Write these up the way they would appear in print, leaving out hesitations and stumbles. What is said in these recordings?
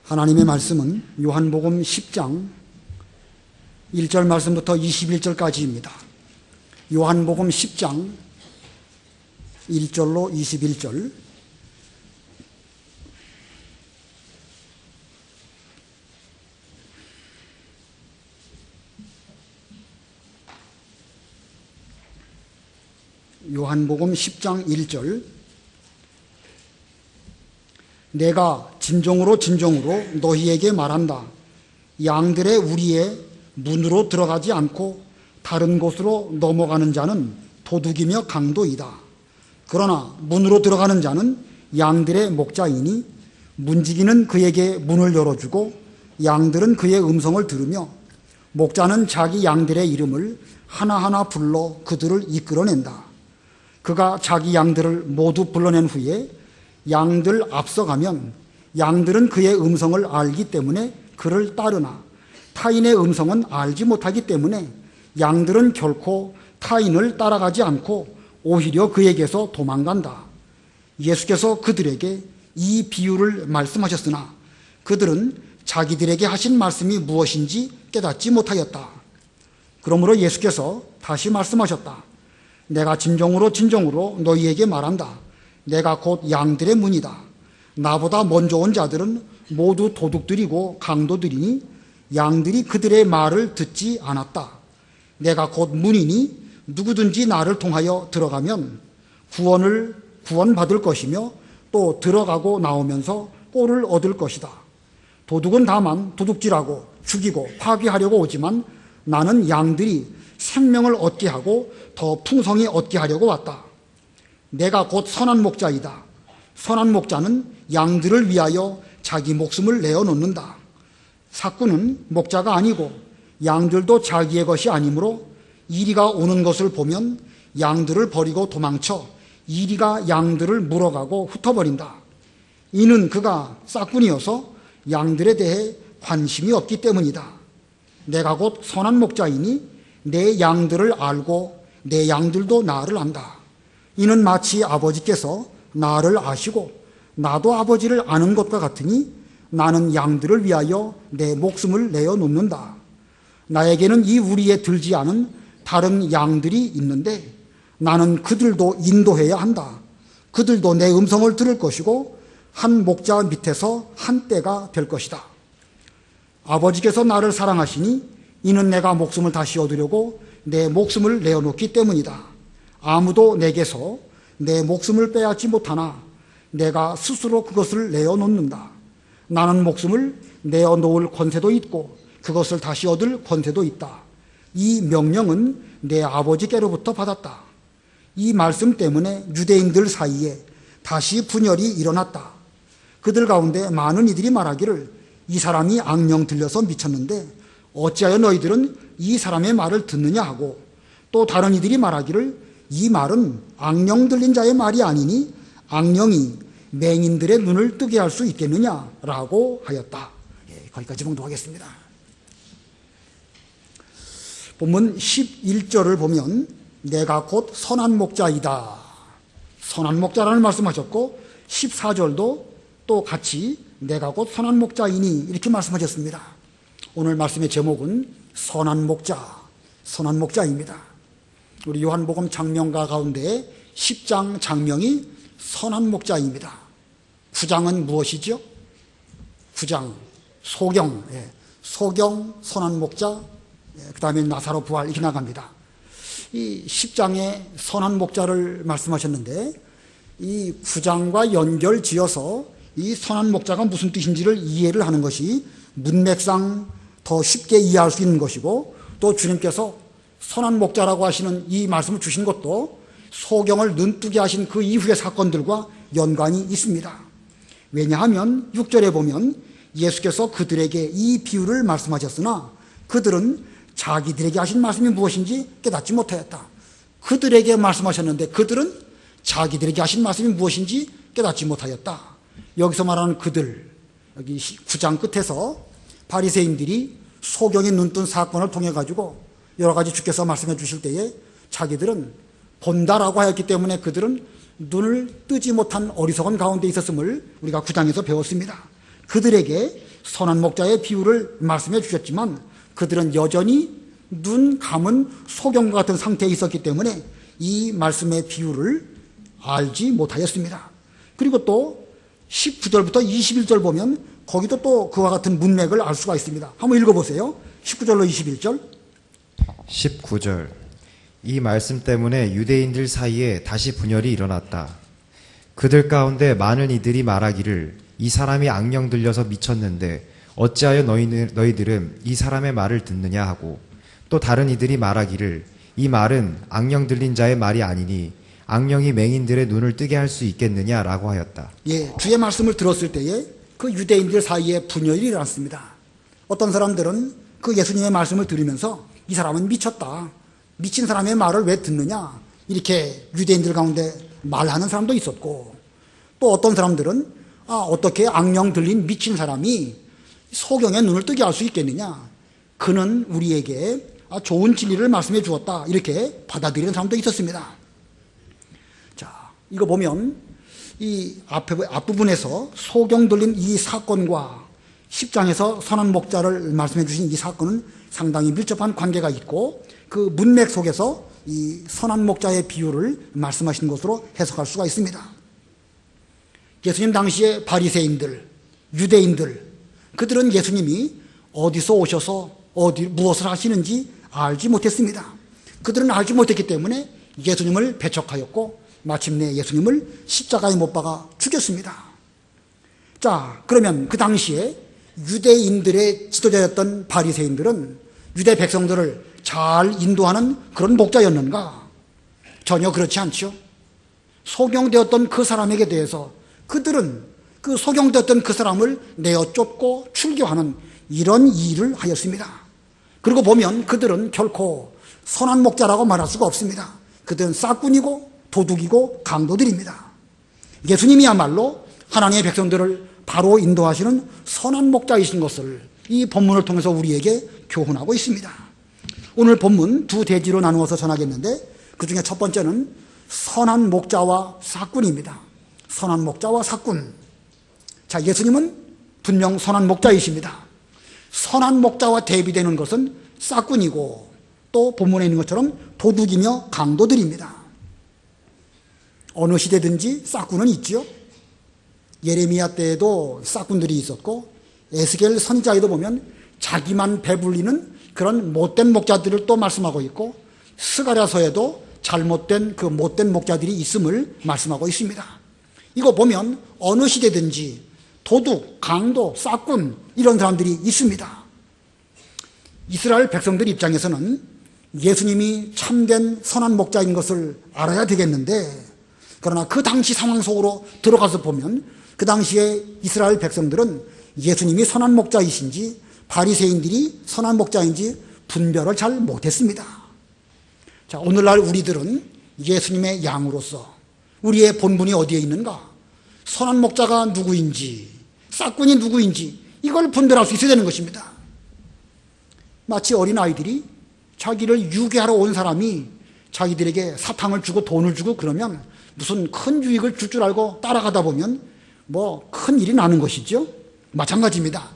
하나님의 말씀은 요한복음 10장 1절 말씀부터 21절까지입니다. 요한복음 10장 1절로 21절. 요한복음 10장 1절. 내가 진정으로 진정으로 너희에게 말한다. 양들의 우리의 문으로 들어가지 않고 다른 곳으로 넘어가는 자는 도둑이며 강도이다. 그러나 문으로 들어가는 자는 양들의 목자이니 문지기는 그에게 문을 열어주고 양들은 그의 음성을 들으며 목자는 자기 양들의 이름을 하나하나 불러 그들을 이끌어낸다. 그가 자기 양들을 모두 불러낸 후에 양들 앞서가면 양들은 그의 음성을 알기 때문에 그를 따르나 타인의 음성은 알지 못하기 때문에 양들은 결코 타인을 따라가지 않고 오히려 그에게서 도망간다. 예수께서 그들에게 이 비유를 말씀하셨으나 그들은 자기들에게 하신 말씀이 무엇인지 깨닫지 못하였다. 그러므로 예수께서 다시 말씀하셨다. 내가 진정으로 진정으로 너희에게 말한다. 내가 곧 양들의 문이다. 나보다 먼저 온 자들은 모두 도둑들이고 강도들이니 양들이 그들의 말을 듣지 않았다. 내가 곧 문이니 누구든지 나를 통하여 들어가면 구원받을 것이며 또 들어가고 나오면서 꼴을 얻을 것이다. 도둑은 다만 도둑질하고 죽이고 파괴하려고 오지만 나는 양들이 생명을 얻게 하고 더 풍성히 얻게 하려고 왔다. 내가 곧 선한 목자이다. 선한 목자는 양들을 위하여 자기 목숨을 내어놓는다. 삭구는 목자가 아니고 양들도 자기의 것이 아니므로 이리가 오는 것을 보면 양들을 버리고 도망쳐 이리가 양들을 물어가고 흩어버린다. 이는 그가 싹꾼이어서 양들에 대해 관심이 없기 때문이다. 내가 곧 선한 목자이니 내 양들을 알고 내 양들도 나를 안다. 이는 마치 아버지께서 나를 아시고 나도 아버지를 아는 것과 같으니 나는 양들을 위하여 내 목숨을 내어놓는다. 나에게는 이 우리에 들지 않은 다른 양들이 있는데 나는 그들도 인도해야 한다. 그들도 내 음성을 들을 것이고 한 목자 밑에서 한 떼가 될 것이다. 아버지께서 나를 사랑하시니 이는 내가 목숨을 다시 얻으려고 내 목숨을 내어놓기 때문이다. 아무도 내게서 내 목숨을 빼앗지 못하나 내가 스스로 그것을 내어놓는다. 나는 목숨을 내어놓을 권세도 있고 그것을 다시 얻을 권세도 있다. 이 명령은 내 아버지께로부터 받았다. 이 말씀 때문에 유대인들 사이에 다시 분열이 일어났다. 그들 가운데 많은 이들이 말하기를 이 사람이 악령 들려서 미쳤는데 어찌하여 너희들은 이 사람의 말을 듣느냐 하고 또 다른 이들이 말하기를 이 말은 악령 들린 자의 말이 아니니 악령이 맹인들의 눈을 뜨게 할 수 있겠느냐라고 하였다. 거기까지 봉독하겠습니다. 본문 11절을 보면 내가 곧 선한 목자이다. 선한 목자라는 말씀하셨고 14절도 또 같이 내가 곧 선한 목자이니 이렇게 말씀하셨습니다. 오늘 말씀의 제목은 선한 목자, 선한 목자입니다. 우리 요한복음 장명가 가운데 10장 장명이 선한 목자입니다. 9장은 무엇이죠? 9장 소경, 소경, 선한 목자, 그 다음에 나사로 부활 이렇게 나갑니다. 이 10장에 선한 목자를 말씀하셨는데 이 9장과 연결지어서 이 선한 목자가 무슨 뜻인지를 이해를 하는 것이 문맥상 더 쉽게 이해할 수 있는 것이고 또 주님께서 선한 목자라고 하시는 이 말씀을 주신 것도 소경을 눈뜨게 하신 그 이후의 사건들과 연관이 있습니다. 왜냐하면 6절에 보면 예수께서 그들에게 이 비유를 말씀하셨으나 그들은 자기들에게 하신 말씀이 무엇인지 깨닫지 못하였다. 그들에게 말씀하셨는데 그들은 자기들에게 하신 말씀이 무엇인지 깨닫지 못하였다. 여기서 말하는 그들, 여기 9장 끝에서 바리새인들이 소경이 눈뜬 사건을 통해 가지고 여러 가지 주께서 말씀해 주실 때에 자기들은 본다라고 하였기 때문에 그들은 눈을 뜨지 못한 어리석은 가운데 있었음을 우리가 9장에서 배웠습니다. 그들에게 선한 목자의 비유를 말씀해 주셨지만 그들은 여전히 눈 감은 소경과 같은 상태에 있었기 때문에 이 말씀의 비유를 알지 못하였습니다. 그리고 또 19절부터 21절 보면 거기도 또 그와 같은 문맥을 알 수가 있습니다. 한번 읽어보세요. 19절로 21절. 19절. 이 말씀 때문에 유대인들 사이에 다시 분열이 일어났다. 그들 가운데 많은 이들이 말하기를 이 사람이 악령 들려서 미쳤는데 어찌하여 너희들은 이 사람의 말을 듣느냐 하고, 또 다른 이들이 말하기를 이 말은 악령 들린 자의 말이 아니니 악령이 맹인들의 눈을 뜨게 할 수 있겠느냐라고 하였다. 예, 주의 말씀을 들었을 때에 그 유대인들 사이에 분열이 일어났습니다. 어떤 사람들은 그 예수님의 말씀을 들으면서 이 사람은 미쳤다, 미친 사람의 말을 왜 듣느냐, 이렇게 유대인들 가운데 말하는 사람도 있었고, 또 어떤 사람들은 어떻게 악령 들린 미친 사람이 소경의 눈을 뜨게 할 수 있겠느냐, 그는 우리에게 좋은 진리를 말씀해 주었다, 이렇게 받아들이는 사람도 있었습니다. 자, 이거 보면 이 앞부분에서 소경 들린 이 사건과 10장에서 선한 목자를 말씀해 주신 이 사건은 상당히 밀접한 관계가 있고, 그 문맥 속에서 이 선한 목자의 비유를 말씀하신 것으로 해석할 수가 있습니다. 예수님 당시에 바리새인들, 유대인들, 그들은 예수님이 어디서 오셔서 무엇을 하시는지 알지 못했습니다. 그들은 알지 못했기 때문에 예수님을 배척하였고 마침내 예수님을 십자가에 못 박아 죽였습니다. 자, 그러면 그 당시에 유대인들의 지도자였던 바리새인들은 유대 백성들을 잘 인도하는 그런 목자였는가? 전혀 그렇지 않죠. 소경되었던 그 사람에게 대해서 그들은 그 소경되었던 그 사람을 내어 쫓고 출교하는 이런 일을 하였습니다. 그리고 보면 그들은 결코 선한 목자라고 말할 수가 없습니다. 그들은 싹군이고 도둑이고 강도들입니다. 예수님이야말로 하나님의 백성들을 바로 인도하시는 선한 목자이신 것을 이 본문을 통해서 우리에게 교훈하고 있습니다. 오늘 본문 두 대지로 나누어서 전하겠는데, 그 중에 첫 번째는 선한 목자와 싹군입니다. 선한 목자와 싹군. 자, 예수님은 분명 선한 목자이십니다. 선한 목자와 대비되는 것은 싹군이고 또 본문에 있는 것처럼 도둑이며 강도들입니다. 어느 시대든지 싹군은 있지요. 예레미야 때에도 싹군들이 있었고, 에스겔 선지자에도 보면 자기만 배불리는 그런 못된 목자들을 또 말씀하고 있고, 스가랴서에도 잘못된 그 못된 목자들이 있음을 말씀하고 있습니다. 이거 보면 어느 시대든지 도둑, 강도, 싹군 이런 사람들이 있습니다. 이스라엘 백성들 입장에서는 예수님이 참된 선한 목자인 것을 알아야 되겠는데, 그러나 그 당시 상황 속으로 들어가서 보면 그 당시에 이스라엘 백성들은 예수님이 선한 목자이신지 바리새인들이 선한 목자인지 분별을 잘 못했습니다. 자, 오늘날 우리들은 예수님의 양으로서 우리의 본분이 어디에 있는가? 선한 목자가 누구인지, 싹군이 누구인지 이걸 분별할 수 있어야 되는 것입니다. 마치 어린아이들이 자기를 유괴하러 온 사람이 자기들에게 사탕을 주고 돈을 주고 그러면 무슨 큰 유익을 줄 줄 알고 따라가다 보면 뭐 큰 일이 나는 것이죠. 마찬가지입니다.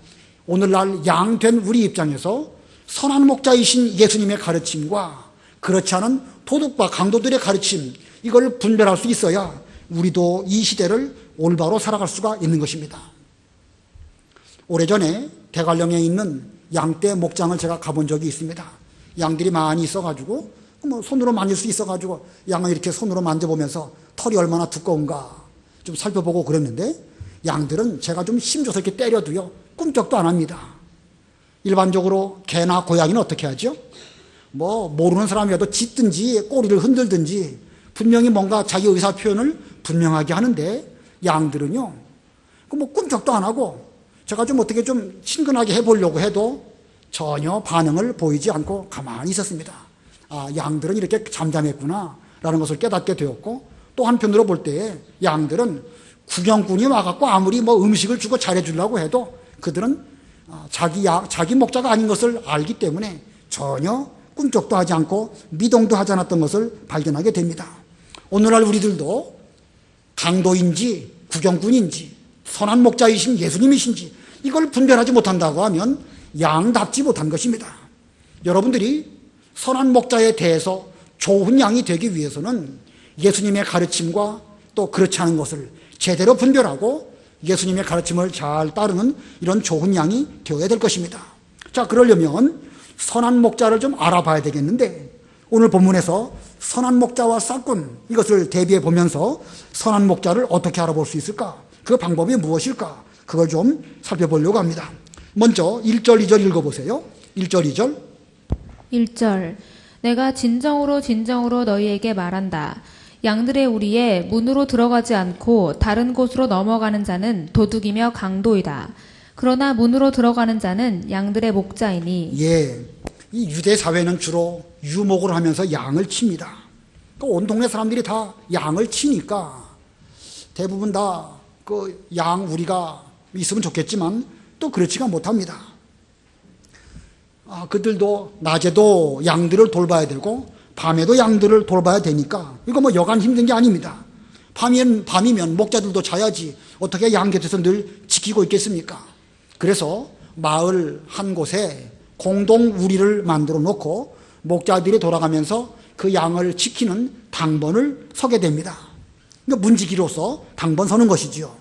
오늘날 양된 우리 입장에서 선한 목자이신 예수님의 가르침과 그렇지 않은 도둑과 강도들의 가르침, 이걸 분별할 수 있어야 우리도 이 시대를 올바로 살아갈 수가 있는 것입니다. 오래전에 대관령에 있는 양떼 목장을 제가 가본 적이 있습니다. 양들이 많이 있어가지고 손으로 만질 수 있어가지고 양을 이렇게 손으로 만져보면서 털이 얼마나 두꺼운가 좀 살펴보고 그랬는데, 양들은 제가 좀 힘줘서 이렇게 때려도요 꿈쩍도 안 합니다. 일반적으로 개나 고양이는 어떻게 하죠? 모르는 사람이라도 짖든지 꼬리를 흔들든지 분명히 뭔가 자기 의사 표현을 분명하게 하는데, 양들은요 꿈쩍도 안 하고 제가 좀 어떻게 좀 친근하게 해보려고 해도 전혀 반응을 보이지 않고 가만히 있었습니다. 양들은 이렇게 잠잠했구나 라는 것을 깨닫게 되었고, 또 한편으로 볼 때에 양들은 구경꾼이 와갖고 아무리 음식을 주고 잘해주려고 해도 그들은 자기 목자가 아닌 것을 알기 때문에 전혀 꿈쩍도 하지 않고 미동도 하지 않았던 것을 발견하게 됩니다. 오늘날 우리들도 강도인지 구경꾼인지 선한 목자이신 예수님이신지 이걸 분별하지 못한다고 하면 양답지 못한 것입니다. 여러분들이 선한 목자에 대해서 좋은 양이 되기 위해서는 예수님의 가르침과 또 그렇지 않은 것을 제대로 분별하고 예수님의 가르침을 잘 따르는 이런 좋은 양이 되어야 될 것입니다. 자, 그러려면 선한 목자를 좀 알아봐야 되겠는데, 오늘 본문에서 선한 목자와 싹군, 이것을 대비해 보면서 선한 목자를 어떻게 알아볼 수 있을까? 그 방법이 무엇일까? 그걸 좀 살펴보려고 합니다. 먼저 1절 2절 읽어보세요. 1절 2절. 1절 내가 진정으로 진정으로 너희에게 말한다. 양들의 우리에 문으로 들어가지 않고 다른 곳으로 넘어가는 자는 도둑이며 강도이다. 그러나 문으로 들어가는 자는 양들의 목자이니. 예, 이 유대 사회는 주로 유목을 하면서 양을 칩니다. 온 동네 사람들이 다 양을 치니까 대부분 다 그 양 우리가 있으면 좋겠지만 또 그렇지가 못합니다. 그들도 낮에도 양들을 돌봐야 되고 밤에도 양들을 돌봐야 되니까 이거 뭐 여간 힘든 게 아닙니다. 밤이면 목자들도 자야지 어떻게 양 곁에서 늘 지키고 있겠습니까? 그래서 마을 한 곳에 공동 우리를 만들어 놓고 목자들이 돌아가면서 그 양을 지키는 당번을 서게 됩니다. 그러니까 문지기로서 당번 서는 것이지요.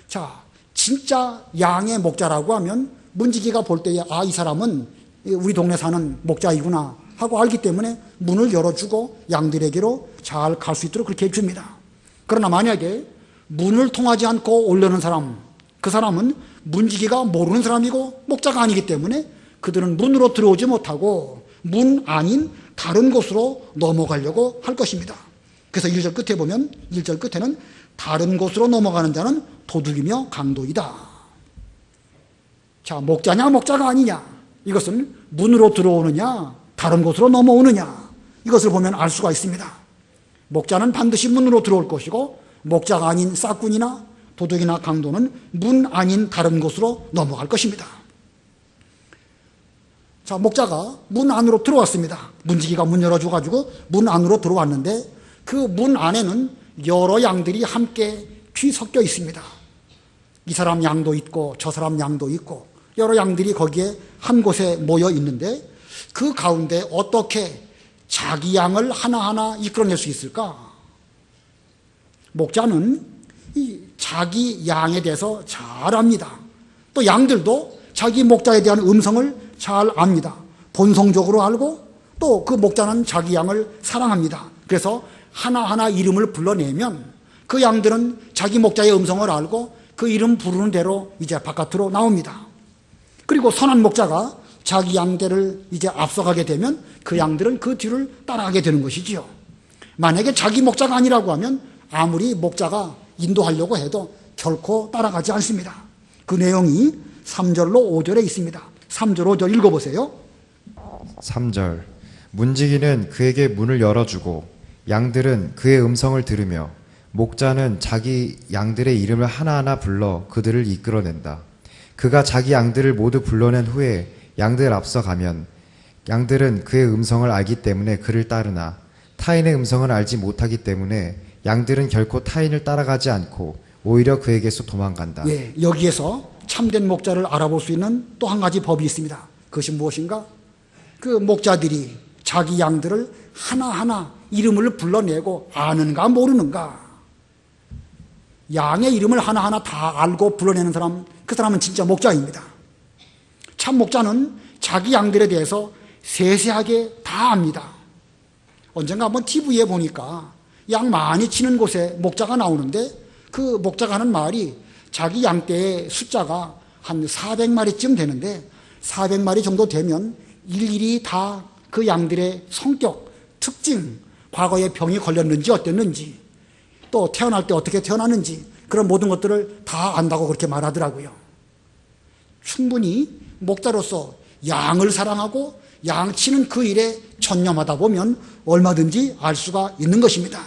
자, 진짜 양의 목자라고 하면 문지기가 볼 때에 이 사람은 우리 동네 사는 목자이구나 하고 알기 때문에 문을 열어주고 양들에게로 잘 갈 수 있도록 그렇게 해줍니다. 그러나 만약에 문을 통하지 않고 올려는 사람, 그 사람은 문지기가 모르는 사람이고 목자가 아니기 때문에 그들은 문으로 들어오지 못하고 문 아닌 다른 곳으로 넘어가려고 할 것입니다. 그래서 1절 끝에 보면 1절 끝에는 다른 곳으로 넘어가는 자는 도둑이며 강도이다. 자, 목자냐 목자가 아니냐, 이것은 문으로 들어오느냐 다른 곳으로 넘어오느냐, 이것을 보면 알 수가 있습니다. 목자는 반드시 문으로 들어올 것이고 목자가 아닌 싹군이나 도둑이나 강도는 문 아닌 다른 곳으로 넘어갈 것입니다. 자, 목자가 문 안으로 들어왔습니다. 문지기가 문 열어줘가지고 문 안으로 들어왔는데 그 문 안에는 여러 양들이 함께 뒤섞여 있습니다. 이 사람 양도 있고 저 사람 양도 있고 여러 양들이 거기에 한 곳에 모여 있는데 그 가운데 어떻게 자기 양을 하나하나 이끌어낼 수 있을까? 목자는 이 자기 양에 대해서 잘 압니다. 또 양들도 자기 목자에 대한 음성을 잘 압니다. 본성적으로 알고 또 그 목자는 자기 양을 사랑합니다. 그래서 하나하나 이름을 불러내면 그 양들은 자기 목자의 음성을 알고 그 이름 부르는 대로 이제 바깥으로 나옵니다. 그리고 선한 목자가 자기 양들을 이제 앞서가게 되면 그 양들은 그 뒤를 따라가게 되는 것이지요. 만약에 자기 목자가 아니라고 하면 아무리 목자가 인도하려고 해도 결코 따라가지 않습니다. 그 내용이 3절로 5절에 있습니다. 3절 5절 읽어보세요. 3절 문지기는 그에게 문을 열어주고 양들은 그의 음성을 들으며 목자는 자기 양들의 이름을 하나하나 불러 그들을 이끌어낸다. 그가 자기 양들을 모두 불러낸 후에 양들 앞서 가면 양들은 그의 음성을 알기 때문에 그를 따르나 타인의 음성을 알지 못하기 때문에 양들은 결코 타인을 따라가지 않고 오히려 그에게서 도망간다. 예, 여기에서 참된 목자를 알아볼 수 있는 또 한 가지 법이 있습니다. 그것이 무엇인가? 그 목자들이 자기 양들을 하나하나 이름을 불러내고 아는가 모르는가? 양의 이름을 하나하나 다 알고 불러내는 사람, 그 사람은 진짜 목자입니다. 참 목자는 자기 양들에 대해서 세세하게 다 압니다. 언젠가 한번 TV에 보니까 양 많이 치는 곳에 목자가 나오는데 그 목자가 하는 말이 자기 양떼의 숫자가 한 400마리쯤 되는데 400마리 정도 되면 일일이 다 그 양들의 성격, 특징, 과거에 병이 걸렸는지 어땠는지 또 태어날 때 어떻게 태어났는지 그런 모든 것들을 다 안다고 그렇게 말하더라고요. 충분히 목자로서 양을 사랑하고 양치는 그 일에 전념하다 보면 얼마든지 알 수가 있는 것입니다.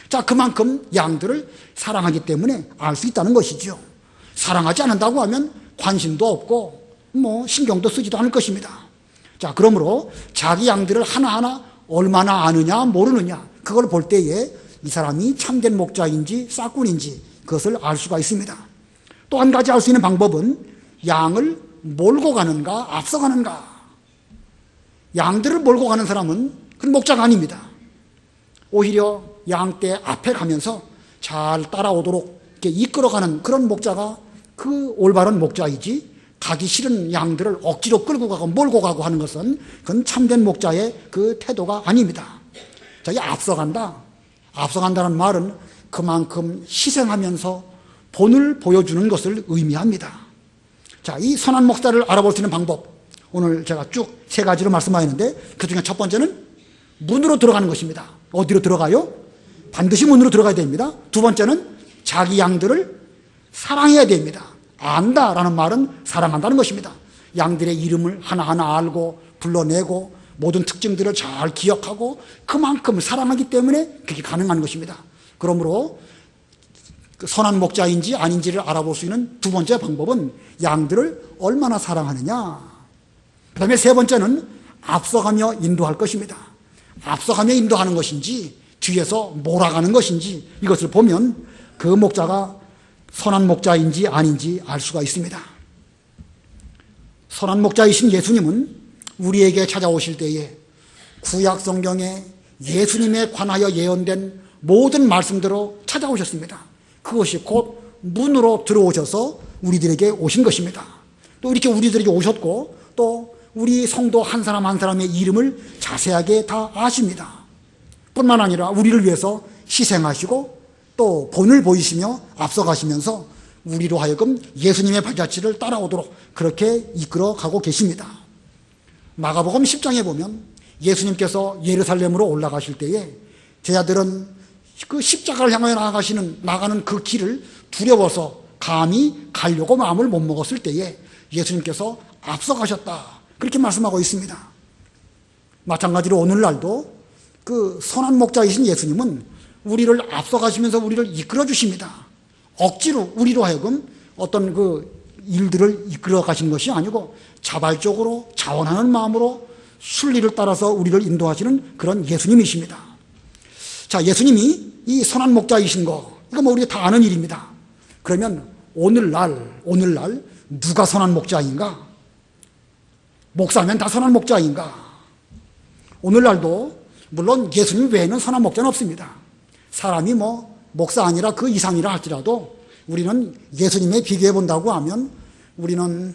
자, 그만큼 양들을 사랑하기 때문에 알 수 있다는 것이죠. 사랑하지 않는다고 하면 관심도 없고 신경도 쓰지도 않을 것입니다. 자, 그러므로 자기 양들을 하나하나 얼마나 아느냐 모르느냐 그걸 볼 때에 이 사람이 참된 목자인지 싹군인지 그것을 알 수가 있습니다. 또 한 가지 알 수 있는 방법은 양을 몰고 가는가 앞서가는가. 양들을 몰고 가는 사람은 그건 목자가 아닙니다. 오히려 양떼 앞에 가면서 잘 따라오도록 이렇게 이끌어가는 그런 목자가 그 올바른 목자이지, 가기 싫은 양들을 억지로 끌고 가고 몰고 가고 하는 것은 그건 참된 목자의 그 태도가 아닙니다. 자, 이 앞서간다. 앞서간다는 말은 그만큼 희생하면서 본을 보여주는 것을 의미합니다. 자, 이 선한 목자를 알아볼 수 있는 방법, 오늘 제가 쭉 3가지로 말씀하였는데 그 중에 첫 번째는 문으로 들어가는 것입니다. 어디로 들어가요? 반드시 문으로 들어가야 됩니다. 두 번째는 자기 양들을 사랑해야 됩니다. 안다라는 말은 사랑한다는 것입니다. 양들의 이름을 하나하나 알고 불러내고 모든 특징들을 잘 기억하고 그만큼 사랑하기 때문에 그게 가능한 것입니다. 그러므로 선한 목자인지 아닌지를 알아볼 수 있는 두 번째 방법은 양들을 얼마나 사랑하느냐. 그 다음에 세 번째는 앞서가며 인도할 것입니다. 앞서가며 인도하는 것인지 뒤에서 몰아가는 것인지 이것을 보면 그 목자가 선한 목자인지 아닌지 알 수가 있습니다. 선한 목자이신 예수님은 우리에게 찾아오실 때에 구약 성경에 예수님에 관하여 예언된 모든 말씀대로 찾아오셨습니다. 그것이 곧 문으로 들어오셔서 우리들에게 오신 것입니다. 또 이렇게 우리들에게 오셨고 또 우리 성도 한 사람 한 사람의 이름을 자세하게 다 아십니다. 뿐만 아니라 우리를 위해서 희생하시고 또 본을 보이시며 앞서가시면서 우리로 하여금 예수님의 발자취를 따라오도록 그렇게 이끌어 가고 계십니다. 마가복음 10장에 보면 예수님께서 예루살렘으로 올라가실 때에 제자들은 그 십자가를 향하여 나가는 그 길을 두려워서 감히 가려고 마음을 못 먹었을 때에 예수님께서 앞서가셨다, 그렇게 말씀하고 있습니다. 마찬가지로 오늘날도 그 선한 목자이신 예수님은 우리를 앞서가시면서 우리를 이끌어 주십니다. 억지로 우리로 하여금 어떤 그 일들을 이끌어 가신 것이 아니고 자발적으로 자원하는 마음으로 순리를 따라서 우리를 인도하시는 그런 예수님이십니다. 자, 예수님이 이 선한 목자이신 거, 이거 뭐 우리가 다 아는 일입니다. 그러면 오늘날 누가 선한 목자인가? 목사면 다 선한 목자인가? 오늘날도 물론 예수님 외에는 선한 목자는 없습니다. 사람이 뭐 목사 아니라 그 이상이라 할지라도 우리는 예수님에 비교해 본다고 하면 우리는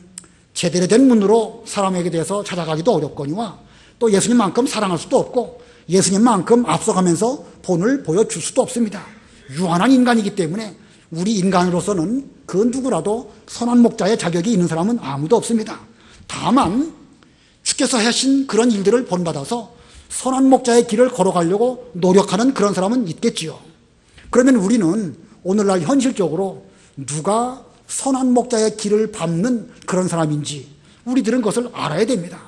제대로 된 문으로 사람에게 대해서 찾아가기도 어렵거니와 또 예수님만큼 사랑할 수도 없고 예수님만큼 앞서가면서 본을 보여줄 수도 없습니다. 유한한 인간이기 때문에 우리 인간으로서는 그 누구라도 선한 목자의 자격이 있는 사람은 아무도 없습니다. 다만 주께서 하신 그런 일들을 본받아서 선한 목자의 길을 걸어가려고 노력하는 그런 사람은 있겠지요. 그러면 우리는 오늘날 현실적으로 누가 선한 목자의 길을 밟는 그런 사람인지 우리들은 그것을 알아야 됩니다.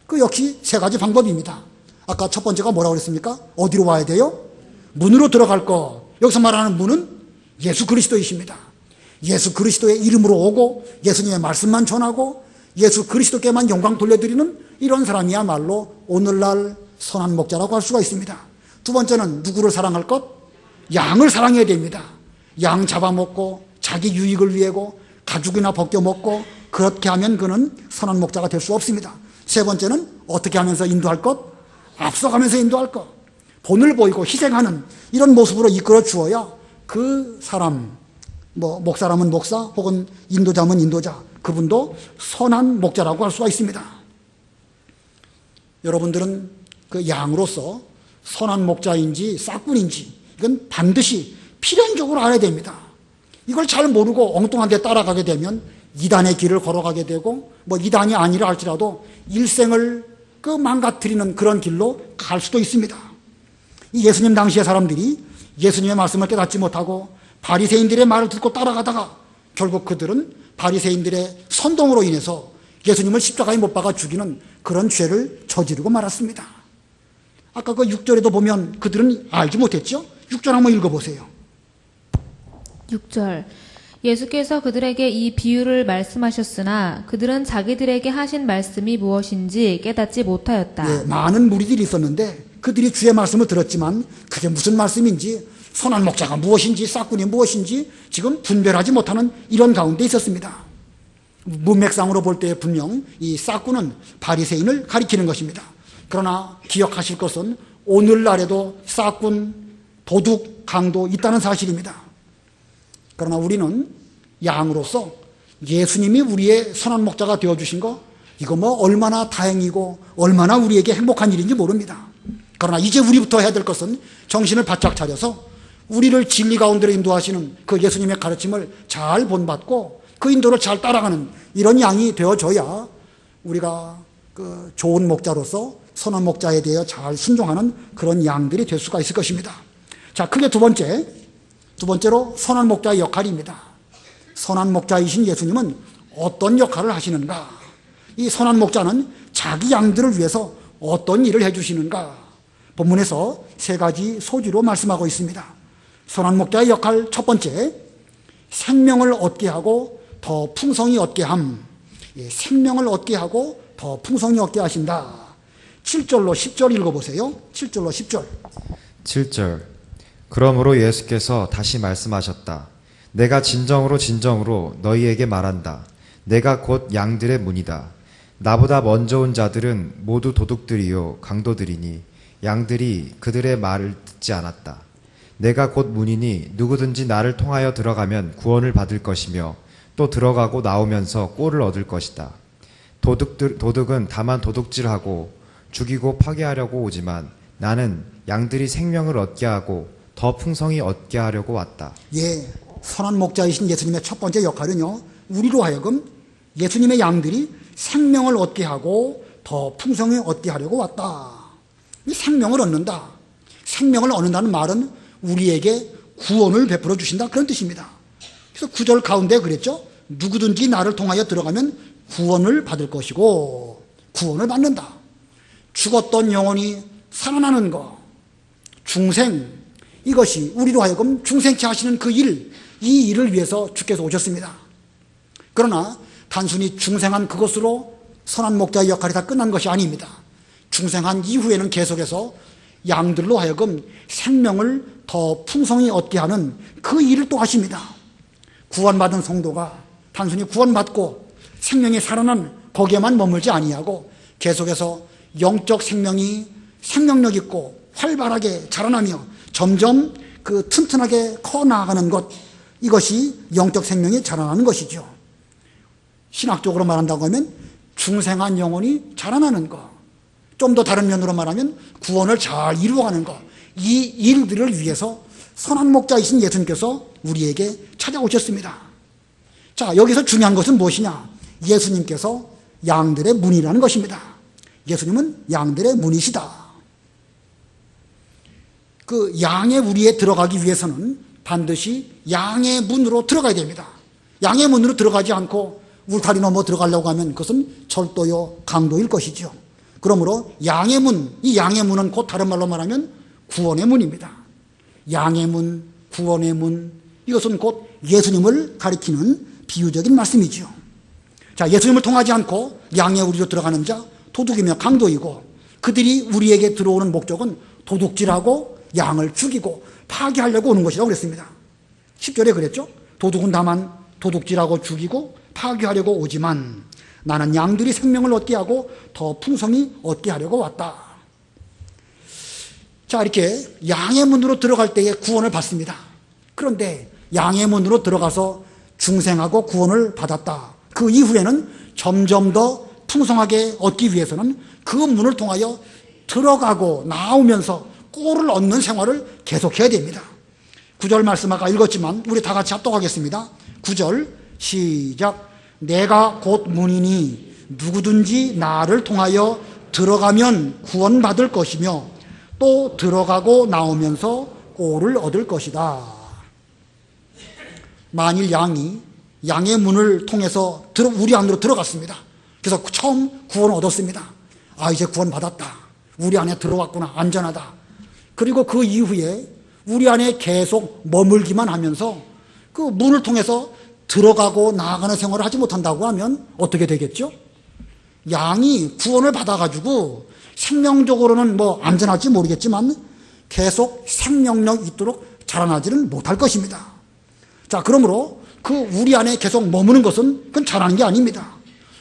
그 역시 3가지 방법입니다. 아까 첫 번째가 뭐라고 그랬습니까? 어디로 와야 돼요? 문으로 들어갈 것. 여기서 말하는 문은 예수 그리스도이십니다. 예수 그리스도의 이름으로 오고 예수님의 말씀만 전하고 예수 그리스도께만 영광 돌려드리는 이런 사람이야말로 오늘날 선한 목자라고 할 수가 있습니다. 두 번째는 누구를 사랑할 것? 양을 사랑해야 됩니다. 양 잡아먹고 자기 유익을 위해고 가죽이나 벗겨먹고 그렇게 하면 그는 선한 목자가 될 수 없습니다. 세 번째는 어떻게 하면서 인도할 것? 앞서가면서 인도할 것. 본을 보이고 희생하는 이런 모습으로 이끌어 주어야 그 사람, 뭐 목사라면 목사 혹은 인도자면 인도자, 그분도 선한 목자라고 할 수가 있습니다. 여러분들은 그 양으로서 선한 목자인지 싹군인지 이건 반드시 필연적으로 알아야 됩니다. 이걸 잘 모르고 엉뚱한 데 따라가게 되면 이단의 길을 걸어가게 되고 뭐 이단이 아니라 할지라도 일생을 그 망가뜨리는 그런 길로 갈 수도 있습니다. 이 예수님 당시의 사람들이 예수님의 말씀을 깨닫지 못하고 바리새인들의 말을 듣고 따라가다가 결국 그들은 바리새인들의 선동으로 인해서 예수님을 십자가에 못 박아 죽이는 그런 죄를 저지르고 말았습니다. 아까 그 6절에도 보면 그들은 알지 못했죠? 6절 한번 읽어보세요. 6절. 예수께서 그들에게 이 비유를 말씀하셨으나 그들은 자기들에게 하신 말씀이 무엇인지 깨닫지 못하였다. 예, 많은 무리들이 있었는데 그들이 주의 말씀을 들었지만 그게 무슨 말씀인지 선한 목자가 무엇인지 싹군이 무엇인지 지금 분별하지 못하는 이런 가운데 있었습니다. 문맥상으로 볼 때 분명 이 싹구는 바리새인을 가리키는 것입니다. 그러나 기억하실 것은 오늘날에도 싹군, 도둑, 강도 있다는 사실입니다. 그러나 우리는 양으로서 예수님이 우리의 선한 목자가 되어주신 거, 이거 뭐 얼마나 다행이고 얼마나 우리에게 행복한 일인지 모릅니다. 그러나 이제 우리부터 해야 될 것은 정신을 바짝 차려서 우리를 진리 가운데로 인도하시는 그 예수님의 가르침을 잘 본받고 그 인도를 잘 따라가는 이런 양이 되어줘야 우리가 그 좋은 목자로서 선한 목자에 대해 잘 순종하는 그런 양들이 될 수가 있을 것입니다. 자, 크게 두 번째로 선한 목자의 역할입니다. 선한 목자이신 예수님은 어떤 역할을 하시는가? 이 선한 목자는 자기 양들을 위해서 어떤 일을 해주시는가? 본문에서 세 가지 소지로 말씀하고 있습니다. 선한 목자의 역할 첫 번째, 생명을 얻게 하고 더 풍성히 얻게 함. 생명을 얻게 하고 더 풍성히 얻게 하신다. 7절로 10절 읽어보세요. 7절로 10절. 7절. 그러므로 예수께서 다시 말씀하셨다. 내가 진정으로 진정으로 너희에게 말한다. 내가 곧 양들의 문이다. 나보다 먼저 온 자들은 모두 도둑들이요 강도들이니 양들이 그들의 말을 듣지 않았다. 내가 곧 문이니 누구든지 나를 통하여 들어가면 구원을 받을 것이며 또 들어가고 나오면서 꼴을 얻을 것이다. 도둑은 다만 도둑질하고 죽이고 파괴하려고 오지만 나는 양들이 생명을 얻게 하고 더 풍성히 얻게 하려고 왔다. 예, 선한 목자이신 예수님의 첫 번째 역할은요, 우리로 하여금 예수님의 양들이 생명을 얻게 하고 더 풍성히 얻게 하려고 왔다. 이 생명을 얻는다. 생명을 얻는다는 말은 우리에게 구원을 베풀어 주신다, 그런 뜻입니다. 그래서 9절 가운데 그랬죠. 누구든지 나를 통하여 들어가면 구원을 받을 것이고 구원을 받는다. 죽었던 영혼이 살아나는 것, 중생, 이것이 우리로 하여금 중생케 하시는 그 일, 이 일을 위해서 주께서 오셨습니다. 그러나 단순히 중생한 그것으로 선한 목자의 역할이 다 끝난 것이 아닙니다. 중생한 이후에는 계속해서 양들로 하여금 생명을 더 풍성히 얻게 하는 그 일을 또 하십니다. 구원받은 성도가 단순히 구원받고 생명이 살아난 거기에만 머물지 아니하고 계속해서 영적 생명이 생명력 있고 활발하게 자라나며 점점 그 튼튼하게 커 나아가는 것, 이것이 영적 생명이 자라나는 것이죠. 신학적으로 말한다고 하면 중생한 영혼이 자라나는 것, 좀 더 다른 면으로 말하면 구원을 잘 이루어가는 것, 이 일들을 위해서 선한 목자이신 예수님께서 우리에게 찾아오셨습니다. 자, 여기서 중요한 것은 무엇이냐? 예수님께서 양들의 문이라는 것입니다. 예수님은 양들의 문이시다. 그 양의 우리에 들어가기 위해서는 반드시 양의 문으로 들어가야 됩니다. 양의 문으로 들어가지 않고 울타리 넘어 들어가려고 하면 그것은 절도요 강도일 것이죠. 그러므로 양의 문, 이 양의 문은 곧 다른 말로 말하면 구원의 문입니다. 양의 문, 구원의 문, 이것은 곧 예수님을 가리키는 비유적인 말씀이죠. 자, 예수님을 통하지 않고 양의 우리로 들어가는 자, 도둑이며 강도이고, 그들이 우리에게 들어오는 목적은 도둑질하고 양을 죽이고 파괴하려고 오는 것이라고 그랬습니다. 10절에 그랬죠. 도둑은 다만 도둑질하고 죽이고 파괴하려고 오지만 나는 양들이 생명을 얻게 하고 더 풍성히 얻게 하려고 왔다. 자, 이렇게 양의 문으로 들어갈 때에 구원을 받습니다. 그런데 양의 문으로 들어가서 중생하고 구원을 받았다. 그 이후에는 점점 더 풍성하게 얻기 위해서는 그 문을 통하여 들어가고 나오면서 꼴을 얻는 생활을 계속해야 됩니다. 9절 말씀 아까 읽었지만 우리 다 같이 합독하겠습니다. 9절 시작. 내가 곧 문이니 누구든지 나를 통하여 들어가면 구원받을 것이며 또 들어가고 나오면서 꼴을 얻을 것이다. 만일 양의 문을 통해서 우리 안으로 들어갔습니다. 그래서 처음 구원을 얻었습니다. 아, 이제 구원 받았다. 우리 안에 들어왔구나. 안전하다. 그리고 그 이후에 우리 안에 계속 머물기만 하면서 그 문을 통해서 들어가고 나아가는 생활을 하지 못한다고 하면 어떻게 되겠죠? 양이 구원을 받아가지고 생명적으로는 뭐 안전할지 모르겠지만 계속 생명력 있도록 자라나지는 못할 것입니다. 자, 그러므로 그 우리 안에 계속 머무는 것은 그건 잘하는 게 아닙니다.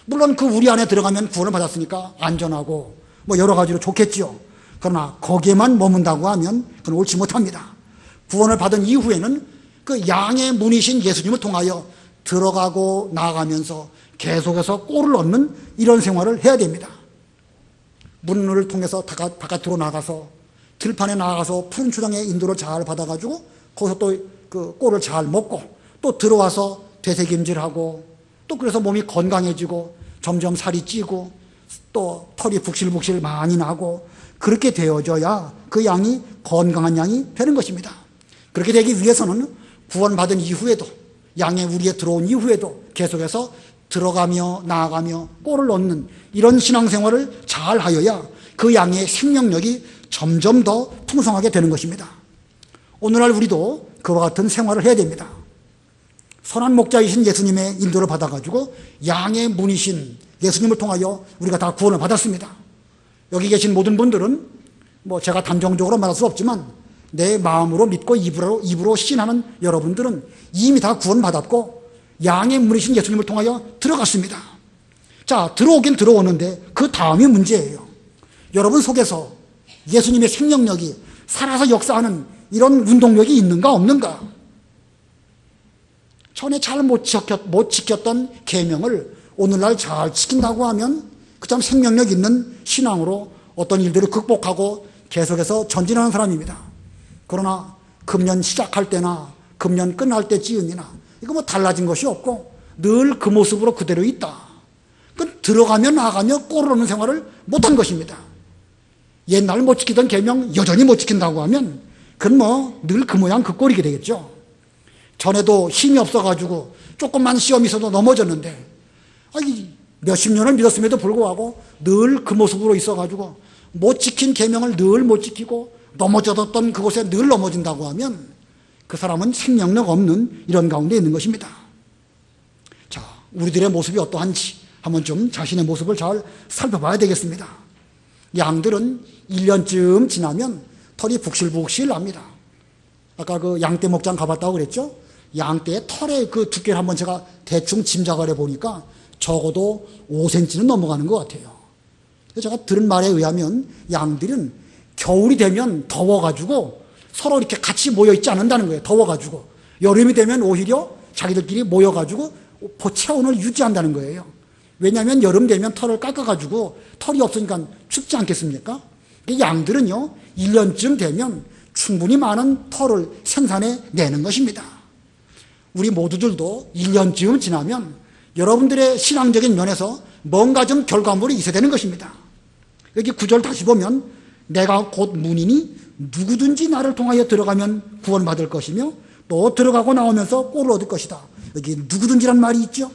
물론 그 우리 안에 들어가면 구원을 받았으니까 안전하고 뭐 여러 가지로 좋겠지요. 그러나 거기에만 머문다고 하면 그건 옳지 못합니다. 구원을 받은 이후에는 그 양의 문이신 예수님을 통하여 들어가고 나가면서 계속해서 꼴을 얻는 이런 생활을 해야 됩니다. 문을 통해서 바깥으로 나가서 들판에 나가서 푸른 초장의 인도를 잘 받아가지고 거기서 또 그 꼴을 잘 먹고 또 들어와서 되새김질하고 또 그래서 몸이 건강해지고 점점 살이 찌고 또 털이 북실북실 많이 나고 그렇게 되어져야 그 양이 건강한 양이 되는 것입니다. 그렇게 되기 위해서는 구원받은 이후에도 양의 우리에 들어온 이후에도 계속해서 들어가며 나아가며 꼴을 얻는 이런 신앙생활을 잘 하여야 그 양의 생명력이 점점 더 풍성하게 되는 것입니다. 오늘날 우리도 그와 같은 생활을 해야 됩니다. 선한 목자이신 예수님의 인도를 받아가지고 양의 문이신 예수님을 통하여 우리가 다 구원을 받았습니다. 여기 계신 모든 분들은 뭐 제가 단정적으로 말할 수 없지만 내 마음으로 믿고 입으로 신하는 여러분들은 이미 다 구원받았고 양의 문이신 예수님을 통하여 들어갔습니다. 자, 들어오긴 들어오는데 그 다음이 문제예요. 여러분 속에서 예수님의 생명력이 살아서 역사하는 이런 운동력이 있는가 없는가? 전에 잘 못 지켰던 계명을 오늘날 잘 지킨다고 하면 그 참 생명력 있는 신앙으로 어떤 일들을 극복하고 계속해서 전진하는 사람입니다. 그러나 금년 시작할 때나 금년 끝날 때쯤이나 이거 뭐 달라진 것이 없고 늘 그 모습으로 그대로 있다. 그 들어가며 나가며 꼴을 얻는 생활을 못한 것입니다. 옛날 못 지키던 계명 여전히 못 지킨다고 하면 그건 뭐 늘 그 모양 그 꼴이게 되겠죠. 전에도 힘이 없어가지고 조금만 시험이 있어도 넘어졌는데 몇십 년을 믿었음에도 불구하고 늘 그 모습으로 있어가지고 못 지킨 계명을 늘 못 지키고 넘어졌던 그곳에 늘 넘어진다고 하면 그 사람은 생명력 없는 이런 가운데 있는 것입니다. 자, 우리들의 모습이 어떠한지 한번 좀 자신의 모습을 잘 살펴봐야 되겠습니다. 양들은 1년쯤 지나면 털이 북실북실 납니다. 아까 그 양떼 목장 가봤다고 그랬죠? 양떼의 털의 그 두께를 한번 제가 대충 짐작을 해보니까 적어도 5cm는 넘어가는 것 같아요. 제가 들은 말에 의하면 양들은 겨울이 되면 더워가지고 서로 이렇게 같이 모여있지 않는다는 거예요. 더워가지고. 여름이 되면 오히려 자기들끼리 모여가지고 체온을 유지한다는 거예요. 왜냐하면 여름 되면 털을 깎아가지고 털이 없으니까 춥지 않겠습니까? 양들은요 1년쯤 되면 충분히 많은 털을 생산해내는 것입니다. 우리 모두들도 1년쯤 지나면 여러분들의 신앙적인 면에서 뭔가 좀 결과물이 있어야 되는 것입니다. 여기 9절 다시 보면 내가 곧 문이니 누구든지 나를 통하여 들어가면 구원받을 것이며 또 들어가고 나오면서 꼴을 얻을 것이다. 여기 누구든지란 말이 있죠.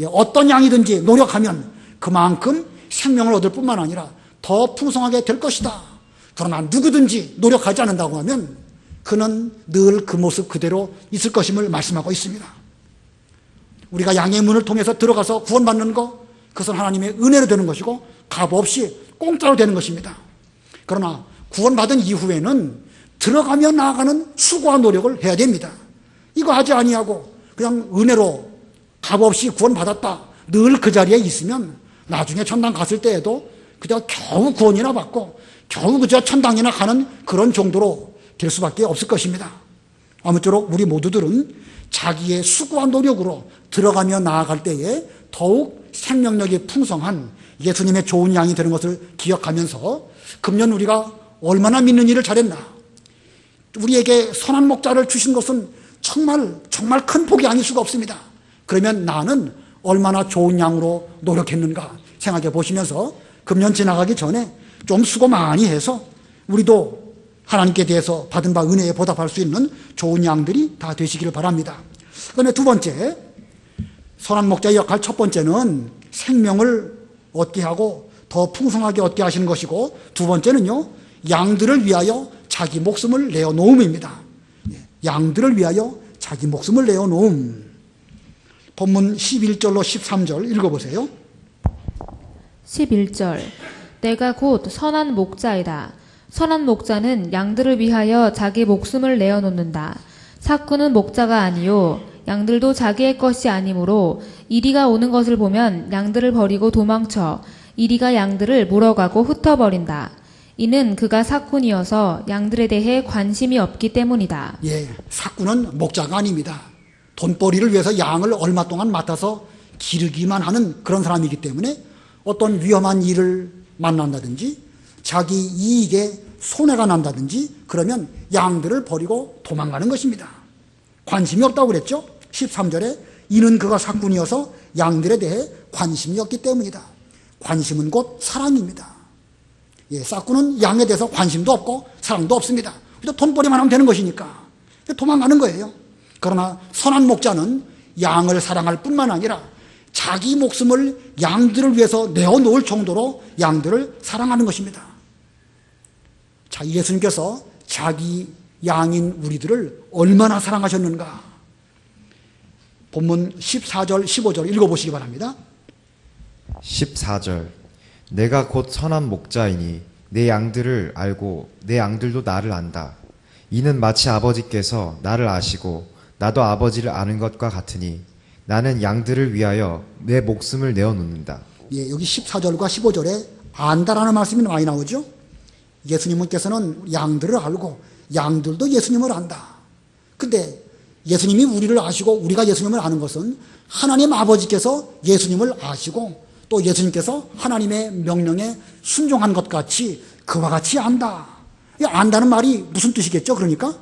어떤 양이든지 노력하면 그만큼 생명을 얻을 뿐만 아니라 더 풍성하게 될 것이다. 그러나 누구든지 노력하지 않는다고 하면 그는 늘 그 모습 그대로 있을 것임을 말씀하고 있습니다. 우리가 양의 문을 통해서 들어가서 구원받는 것, 그것은 하나님의 은혜로 되는 것이고 값없이 공짜로 되는 것입니다. 그러나 구원받은 이후에는 들어가며 나아가는 수고와 노력을 해야 됩니다. 이거 하지 아니하고 그냥 은혜로 값없이 구원받았다. 늘 그 자리에 있으면 나중에 천당 갔을 때에도 그저 겨우 구원이나 받고 겨우 그저 천당이나 가는 그런 정도로 될 수밖에 없을 것입니다. 아무쪼록 우리 모두들은 자기의 수고와 노력으로 들어가며 나아갈 때에 더욱 생명력이 풍성한 예수님의 좋은 양이 되는 것을 기억하면서 금년 우리가 얼마나 믿는 일을 잘했나, 우리에게 선한 목자를 주신 것은 정말 큰 복이 아닐 수가 없습니다. 그러면 나는 얼마나 좋은 양으로 노력했는가 생각해 보시면서 금년 지나가기 전에 좀 수고 많이 해서 우리도 하나님께 대해서 받은 바 은혜에 보답할 수 있는 좋은 양들이 다 되시기를 바랍니다. 그다음에 두 번째, 선한 목자의 역할 첫 번째는 생명을 얻게 하고 더 풍성하게 얻게 하시는 것이고, 두 번째는요 양들을 위하여 자기 목숨을 내어놓음입니다. 양들을 위하여 자기 목숨을 내어놓음. 본문 11절로 13절 읽어보세요. 11절 내가 곧 선한 목자이다. 선한 목자는 양들을 위하여 자기 목숨을 내어놓는다. 삭구는 목자가 아니요 양들도 자기의 것이 아니므로 이리가 오는 것을 보면 양들을 버리고 도망쳐 이리가 양들을 물어가고 흩어버린다. 이는 그가 삭군이어서 양들에 대해 관심이 없기 때문이다. 예, 삭군은 목자가 아닙니다. 돈벌이를 위해서 양을 얼마 동안 맡아서 기르기만 하는 그런 사람이기 때문에 어떤 위험한 일을 만난다든지 자기 이익에 손해가 난다든지 그러면 양들을 버리고 도망가는 것입니다. 관심이 없다고 그랬죠. 13절에 이는 그가 삭군이어서 양들에 대해 관심이 없기 때문이다. 관심은 곧 사랑입니다. 예, 삭군은 양에 대해서 관심도 없고 사랑도 없습니다. 그래서 돈벌이만 하면 되는 것이니까 도망가는 거예요. 그러나 선한 목자는 양을 사랑할 뿐만 아니라 자기 목숨을 양들을 위해서 내어놓을 정도로 양들을 사랑하는 것입니다. 자, 예수님께서 자기 양인 우리들을 얼마나 사랑하셨는가. 본문 14절, 15절 읽어보시기 바랍니다. 14절 내가 곧 선한 목자이니 내 양들을 알고 내 양들도 나를 안다. 이는 마치 아버지께서 나를 아시고 나도 아버지를 아는 것과 같으니 나는 양들을 위하여 내 목숨을 내어놓는다. 예, 여기 14절과 15절에 안다라는 말씀이 많이 나오죠. 예수님께서는 양들을 알고 양들도 예수님을 안다. 근데 예수님이 우리를 아시고 우리가 예수님을 아는 것은 하나님 아버지께서 예수님을 아시고 또 예수님께서 하나님의 명령에 순종한 것 같이 그와 같이 안다. 이 안다는 말이 무슨 뜻이겠죠? 그러니까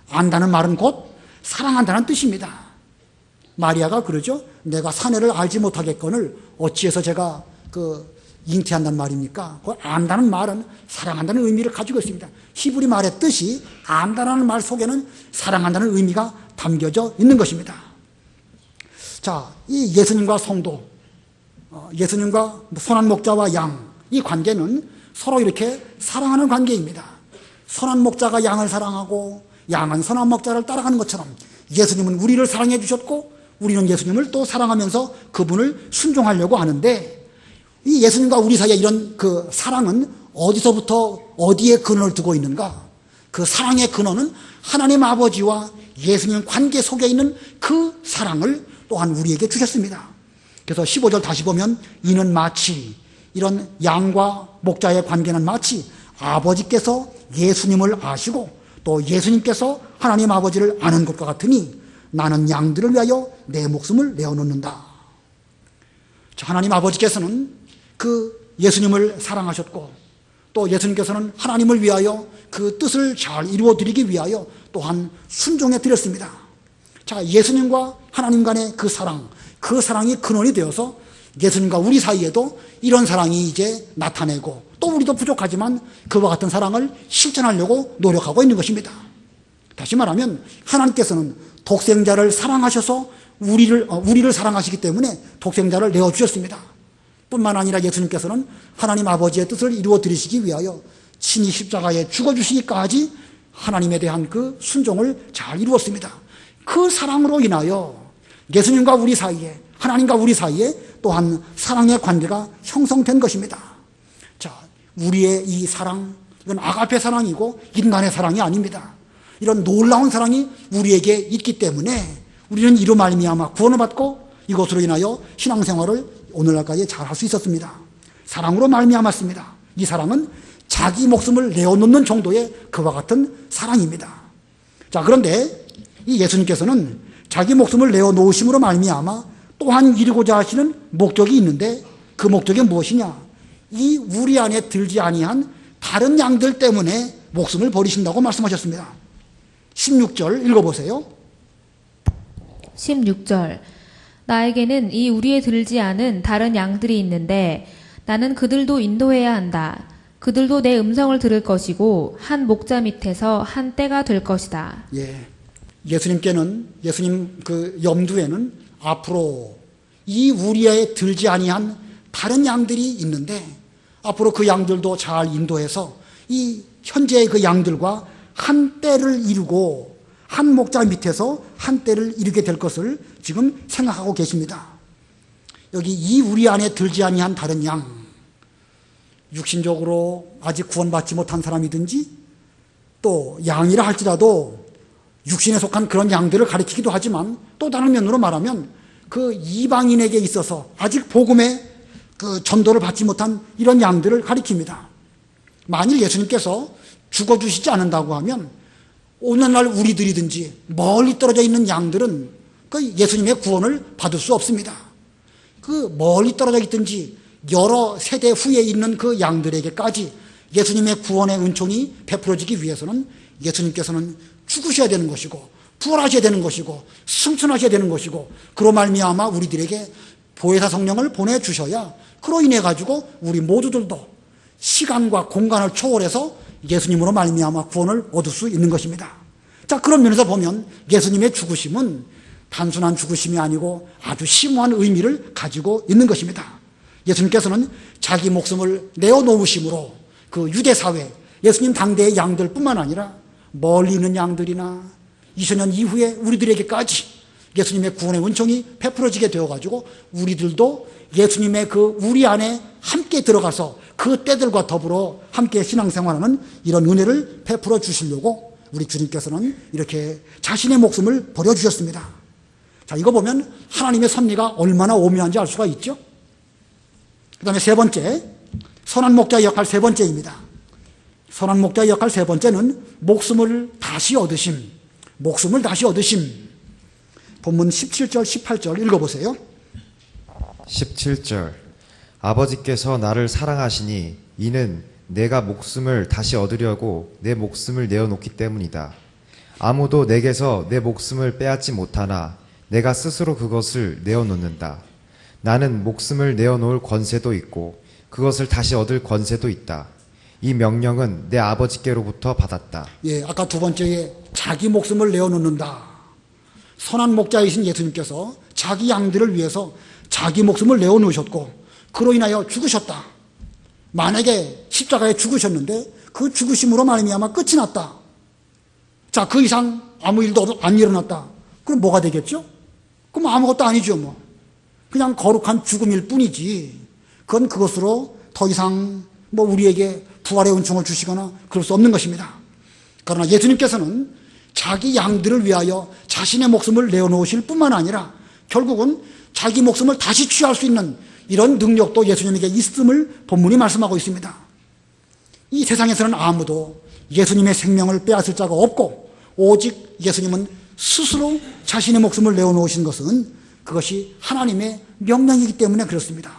안다는 말은 곧 사랑한다는 뜻입니다. 마리아가 그러죠. 내가 사내를 알지 못하겠거늘 어찌해서 제가 잉태한단 말입니까? 그 안다는 말은 사랑한다는 의미를 가지고 있습니다. 히브리 말의 뜻이 안다라는 말 속에는 사랑한다는 의미가 담겨져 있는 것입니다. 자, 이 예수님과 성도, 예수님과 선한 목자와 양, 이 관계는 서로 이렇게 사랑하는 관계입니다. 선한 목자가 양을 사랑하고 양은 선한 목자를 따라가는 것처럼 예수님은 우리를 사랑해 주셨고 우리는 예수님을 또 사랑하면서 그분을 순종하려고 하는데 이 예수님과 우리 사이에 이런 그 사랑은 어디서부터 어디에 근원을 두고 있는가? 그 사랑의 근원은 하나님 아버지와 예수님 관계 속에 있는 그 사랑을 또한 우리에게 주셨습니다. 그래서 15절 다시 보면 이는 마치 이런 양과 목자의 관계는 마치 아버지께서 예수님을 아시고 또 예수님께서 하나님 아버지를 아는 것과 같으니 나는 양들을 위하여 내 목숨을 내어놓는다. 하나님 아버지께서는 그 예수님을 사랑하셨고 또 예수님께서는 하나님을 위하여 그 뜻을 잘 이루어드리기 위하여 또한 순종해 드렸습니다. 자, 예수님과 하나님 간의 그 사랑이 근원이 되어서 예수님과 우리 사이에도 이런 사랑이 이제 나타내고 또 우리도 부족하지만 그와 같은 사랑을 실천하려고 노력하고 있는 것입니다. 다시 말하면 하나님께서는 독생자를 사랑하셔서 우리를 사랑하시기 때문에 독생자를 내어주셨습니다. 뿐만 아니라 예수님께서는 하나님 아버지의 뜻을 이루어 드리시기 위하여 친히 십자가에 죽어주시기까지 하나님에 대한 그 순종을 잘 이루었습니다. 그 사랑으로 인하여 예수님과 우리 사이에 하나님과 우리 사이에 또한 사랑의 관계가 형성된 것입니다. 자, 우리의 이 사랑, 이건 아가페 사랑이고 인간의 사랑이 아닙니다. 이런 놀라운 사랑이 우리에게 있기 때문에 우리는 이로 말미암아 구원을 받고 이것으로 인하여 신앙생활을 오늘날까지 잘 할 수 있었습니다. 사랑으로 말미암았습니다. 이 사랑은 자기 목숨을 내어놓는 정도의 그와 같은 사랑입니다. 자, 그런데 이 예수님께서는 자기 목숨을 내어놓으심으로 말미암아 또한 이루고자 하시는 목적이 있는데 그 목적이 무엇이냐? 이 우리 안에 들지 아니한 다른 양들 때문에 목숨을 버리신다고 말씀하셨습니다. 16절 읽어보세요. 16절 나에게는 이 우리에 들지 않은 다른 양들이 있는데 나는 그들도 인도해야 한다. 그들도 내 음성을 들을 것이고 한 목자 밑에서 한 떼가 될 것이다. 예, 예수님 그 염두에는 앞으로 이 우리에 들지 아니한 다른 양들이 있는데 앞으로 그 양들도 잘 인도해서 이 현재의 그 양들과 한 떼를 이루고 한 목자 밑에서 한 떼를 이루게 될 것을 지금 생각하고 계십니다. 여기 이 우리 안에 들지 아니한 다른 양, 육신적으로 아직 구원받지 못한 사람이든지 또 양이라 할지라도 육신에 속한 그런 양들을 가리키기도 하지만 또 다른 면으로 말하면 그 이방인에게 있어서 아직 복음의 그 전도를 받지 못한 이런 양들을 가리킵니다. 만일 예수님께서 죽어주시지 않는다고 하면 오늘날 우리들이든지 멀리 떨어져 있는 양들은 그 예수님의 구원을 받을 수 없습니다. 그 멀리 떨어져 있든지 여러 세대 후에 있는 그 양들에게까지 예수님의 구원의 은총이 베풀어지기 위해서는 예수님께서는 죽으셔야 되는 것이고 부활하셔야 되는 것이고 승천하셔야 되는 것이고 그로 말미암아 우리들에게 보혜사 성령을 보내주셔야 그로 인해 가지고 우리 모두들도 시간과 공간을 초월해서 예수님으로 말미암아 구원을 얻을 수 있는 것입니다. 자, 그런 면에서 보면 예수님의 죽으심은 단순한 죽으심이 아니고 아주 심오한 의미를 가지고 있는 것입니다. 예수님께서는 자기 목숨을 내어놓으심으로 그 유대사회, 예수님 당대의 양들뿐만 아니라 멀리 있는 양들이나 2000년 이후에 우리들에게까지 예수님의 구원의 은총이 베풀어지게 되어가지고 우리들도 예수님의 그 우리 안에 함께 들어가서 그 때들과 더불어 함께 신앙생활하는 이런 은혜를 베풀어 주시려고 우리 주님께서는 이렇게 자신의 목숨을 버려주셨습니다. 자, 이거 보면 하나님의 섭리가 얼마나 오묘한지 알 수가 있죠. 그 다음에 세 번째, 선한 목자의 역할 세 번째입니다. 선한 목자의 역할 세 번째는 목숨을 다시 얻으심. 목숨을 다시 얻으심. 본문 17절, 18절 읽어보세요. 17절 아버지께서 나를 사랑하시니 이는 내가 목숨을 다시 얻으려고 내 목숨을 내어놓기 때문이다. 아무도 내게서 내 목숨을 빼앗지 못하나 내가 스스로 그것을 내어놓는다. 나는 목숨을 내어놓을 권세도 있고 그것을 다시 얻을 권세도 있다. 이 명령은 내 아버지께로부터 받았다. 예, 아까 두 번째에 자기 목숨을 내어놓는다. 선한 목자이신 예수님께서 자기 양들을 위해서 자기 목숨을 내어놓으셨고 그로 인하여 죽으셨다. 만약에 십자가에 죽으셨는데 그 죽으심으로 말미암아 끝이 났다. 자, 그 이상 아무 일도 안 일어났다. 그럼 뭐가 되겠죠? 그럼 아무것도 아니죠, 뭐. 그냥 거룩한 죽음일 뿐이지. 그건 그것으로 더 이상 뭐 우리에게 부활의 은총을 주시거나 그럴 수 없는 것입니다. 그러나 예수님께서는 자기 양들을 위하여 자신의 목숨을 내어놓으실 뿐만 아니라 결국은 자기 목숨을 다시 취할 수 있는 이런 능력도 예수님에게 있음을 본문이 말씀하고 있습니다. 이 세상에서는 아무도 예수님의 생명을 빼앗을 자가 없고 오직 예수님은 스스로 자신의 목숨을 내어놓으신 것은 그것이 하나님의 명령이기 때문에 그렇습니다.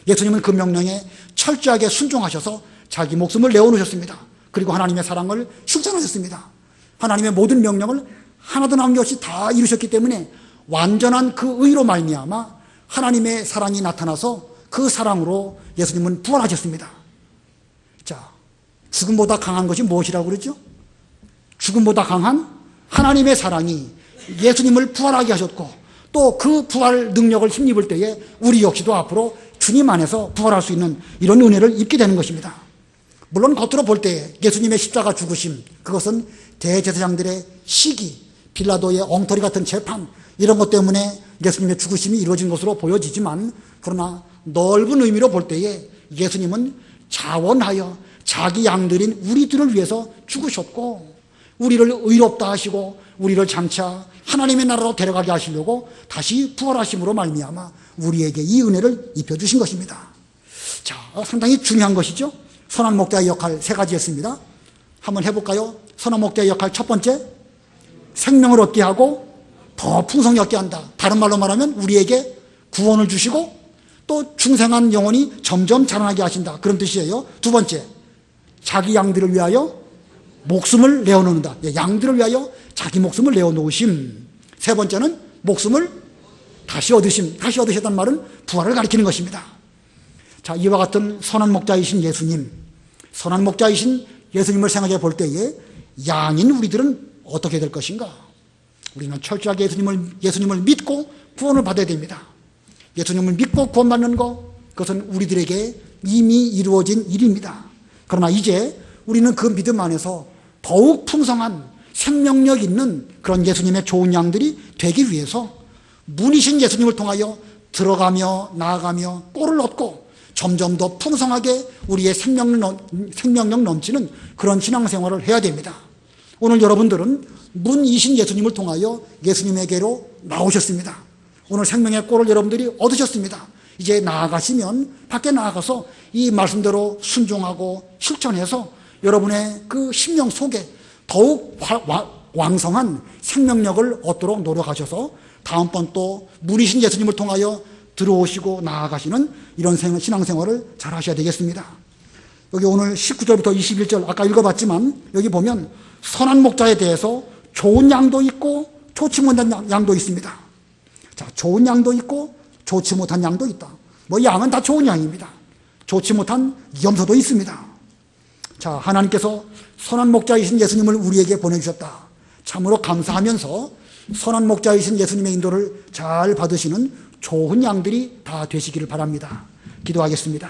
예수님은 그 명령에 철저하게 순종하셔서 자기 목숨을 내어놓으셨습니다. 그리고 하나님의 사랑을 실천하셨습니다. 하나님의 모든 명령을 하나도 남김없이 다 이루셨기 때문에 완전한 그 의로 말미암아 하나님의 사랑이 나타나서 그 사랑으로 예수님은 부활하셨습니다. 자, 죽음보다 강한 것이 무엇이라고 그러죠? 죽음보다 강한 하나님의 사랑이 예수님을 부활하게 하셨고 또 그 부활 능력을 힘입을 때에 우리 역시도 앞으로 주님 안에서 부활할 수 있는 이런 은혜를 입게 되는 것입니다. 물론 겉으로 볼 때 예수님의 십자가 죽으심, 그것은 대제사장들의 시기, 빌라도의 엉터리 같은 재판, 이런 것 때문에 예수님의 죽으심이 이루어진 것으로 보여지지만 그러나 넓은 의미로 볼 때에 예수님은 자원하여 자기 양들인 우리들을 위해서 죽으셨고 우리를 의롭다 하시고 우리를 장차 하나님의 나라로 데려가게 하시려고 다시 부활하심으로 말미암아 우리에게 이 은혜를 입혀주신 것입니다. 자, 상당히 중요한 것이죠. 선한 목자의 역할 세 가지 했습니다. 한번 해볼까요? 선한 목자의 역할 첫 번째, 생명을 얻게 하고 더 풍성히 얻게 한다. 다른 말로 말하면 우리에게 구원을 주시고 또 중생한 영혼이 점점 자라나게 하신다. 그런 뜻이에요. 두 번째, 자기 양들을 위하여 목숨을 내어놓는다. 양들을 위하여 자기 목숨을 내어놓으심. 세 번째는 목숨을 다시 얻으심. 다시 얻으셨다는 말은 부활을 가리키는 것입니다. 자, 이와 같은 선한 목자이신 예수님, 선한 목자이신 예수님을 생각해 볼 때에 양인 우리들은 어떻게 될 것인가? 우리는 철저하게 예수님을 믿고 구원을 받아야 됩니다. 예수님을 믿고 구원받는 것, 그것은 우리들에게 이미 이루어진 일입니다. 그러나 이제 우리는 그 믿음 안에서 더욱 풍성한 생명력 있는 그런 예수님의 좋은 양들이 되기 위해서 문이신 예수님을 통하여 들어가며 나아가며 꼴을 얻고 점점 더 풍성하게 우리의 생명력 넘치는 그런 신앙생활을 해야 됩니다. 오늘 여러분들은 문이신 예수님을 통하여 예수님에게로 나오셨습니다. 오늘 생명의 꼴을 여러분들이 얻으셨습니다. 이제 나아가시면 밖에 나아가서 이 말씀대로 순종하고 실천해서 여러분의 그 심령 속에 더욱 왕성한 생명력을 얻도록 노력하셔서 다음번 또 문이신 예수님을 통하여 들어오시고 나아가시는 이런 신앙생활을 잘 하셔야 되겠습니다. 여기 오늘 19절부터 21절 아까 읽어봤지만 여기 보면 선한 목자에 대해서 좋은 양도 있고 좋지 못한 양도 있습니다. 자, 좋은 양도 있고 좋지 못한 양도 있다. 뭐 양은 다 좋은 양입니다. 좋지 못한 염소도 있습니다. 자, 하나님께서 선한 목자이신 예수님을 우리에게 보내주셨다. 참으로 감사하면서 선한 목자이신 예수님의 인도를 잘 받으시는 좋은 양들이 다 되시기를 바랍니다. 기도하겠습니다.